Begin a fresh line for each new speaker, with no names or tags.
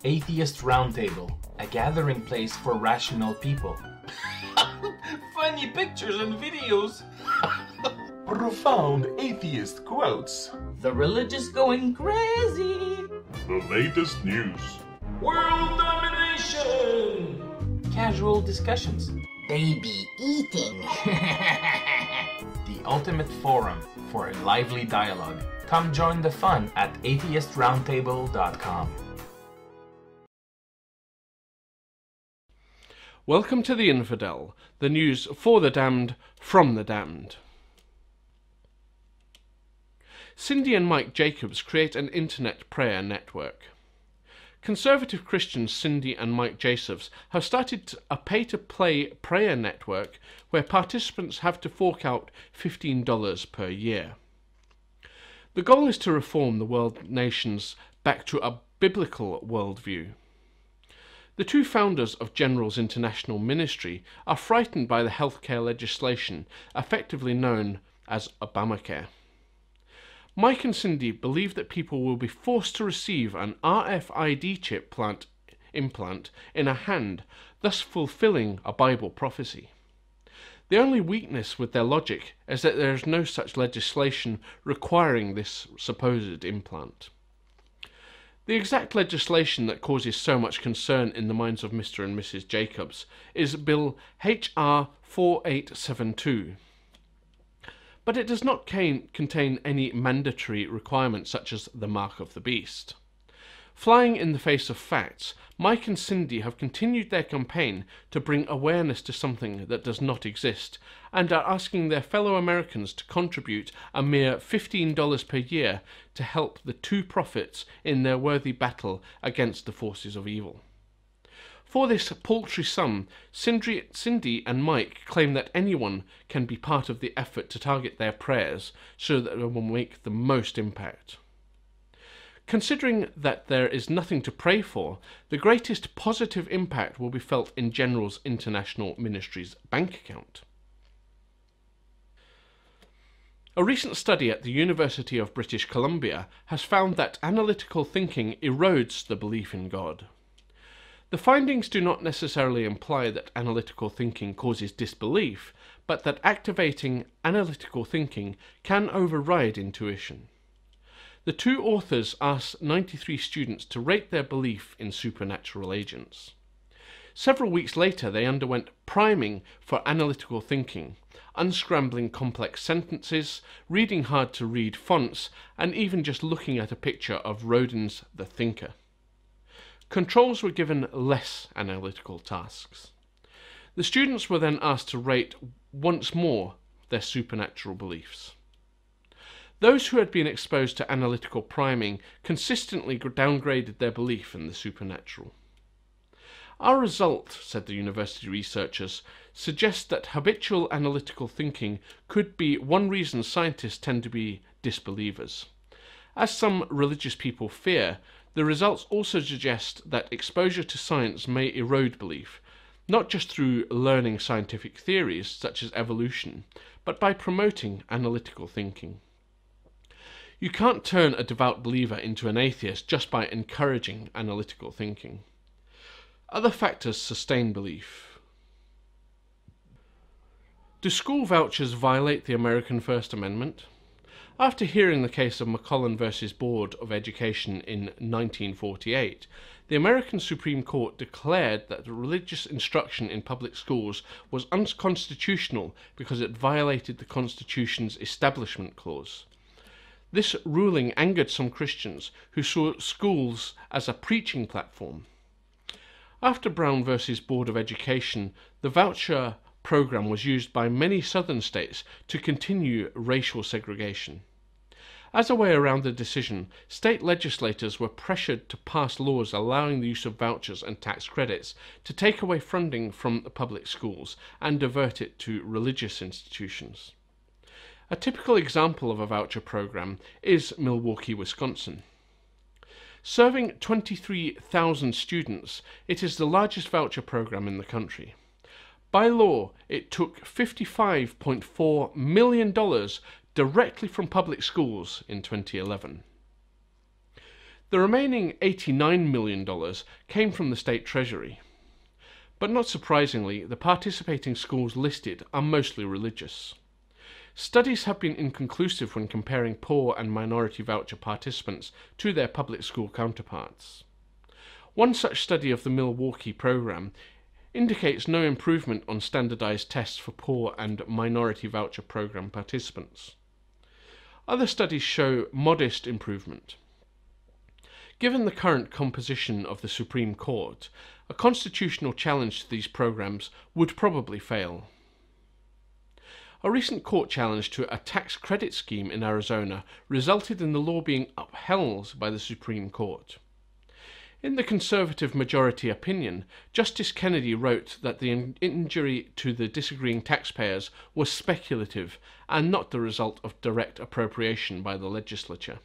Atheist Roundtable, a gathering place for rational people.
Funny pictures and videos.
Profound atheist quotes.
The religious going crazy.
The latest news.
World domination.
Casual discussions.
Baby eating.
The ultimate forum for a lively dialogue. Come join the fun at atheistroundtable.com.
Welcome to the Infidel, the news for the damned, from the damned. Cindy and Mike Jacobs create an internet prayer network. Conservative Christians Cindy and Mike Jacobs have started a pay-to-play prayer network where participants have to fork out $15 per year. The goal is to reform the world nations back to a biblical worldview. The two founders of Generals International Ministry are frightened by the healthcare legislation, effectively known as Obamacare. Mike and Cindy believe that people will be forced to receive an RFID chip implant in a hand, thus fulfilling a Bible prophecy. The only weakness with their logic is that there is no such legislation requiring this supposed implant. The exact legislation that causes so much concern in the minds of Mr. and Mrs. Jacobs is Bill H.R. 4872. But it does not contain any mandatory requirements such as the mark of the beast. Flying in the face of facts, Mike and Cindy have continued their campaign to bring awareness to something that does not exist, and are asking their fellow Americans to contribute a mere $15 per year to help the two prophets in their worthy battle against the forces of evil. For this paltry sum, Cindy and Mike claim that anyone can be part of the effort to target their prayers so that it will make the most impact. Considering that there is nothing to pray for, the greatest positive impact will be felt in Generals International Ministry's bank account. A recent study at the University of British Columbia has found that analytical thinking erodes the belief in God. The findings do not necessarily imply that analytical thinking causes disbelief, but that activating analytical thinking can override intuition. The two authors asked 93 students to rate their belief in supernatural agents. Several weeks later, they underwent priming for analytical thinking, unscrambling complex sentences, reading hard-to-read fonts, and even just looking at a picture of Rodin's The Thinker. Controls were given less analytical tasks. The students were then asked to rate once more their supernatural beliefs. Those who had been exposed to analytical priming consistently downgraded their belief in the supernatural. Our result, said the university researchers, suggests that habitual analytical thinking could be one reason scientists tend to be disbelievers. As some religious people fear, the results also suggest that exposure to science may erode belief, not just through learning scientific theories such as evolution, but by promoting analytical thinking. You can't turn a devout believer into an atheist just by encouraging analytical thinking. Other factors sustain belief. Do school vouchers violate the American First Amendment? After hearing the case of McClellan versus Board of Education in 1948, the American Supreme Court declared that religious instruction in public schools was unconstitutional because it violated the Constitution's Establishment Clause. This ruling angered some Christians who saw schools as a preaching platform. After Brown versus Board of Education, the voucher program was used by many southern states to continue racial segregation. As a way around the decision, state legislators were pressured to pass laws allowing the use of vouchers and tax credits to take away funding from the public schools and divert it to religious institutions. A typical example of a voucher program is Milwaukee, Wisconsin. Serving 23,000 students, it is the largest voucher program in the country. By law, it took $55.4 million directly from public schools in 2011. The remaining $89 million came from the state treasury. But not surprisingly, the participating schools listed are mostly religious. Studies have been inconclusive when comparing poor and minority voucher participants to their public school counterparts. One such study of the Milwaukee program indicates no improvement on standardized tests for poor and minority voucher program participants. Other studies show modest improvement. Given the current composition of the Supreme Court, a constitutional challenge to these programs would probably fail. A recent court challenge to a tax credit scheme in Arizona resulted in the law being upheld by the Supreme Court. In the conservative majority opinion, Justice Kennedy wrote that the injury to the disagreeing taxpayers was speculative and not the result of direct appropriation by the legislature.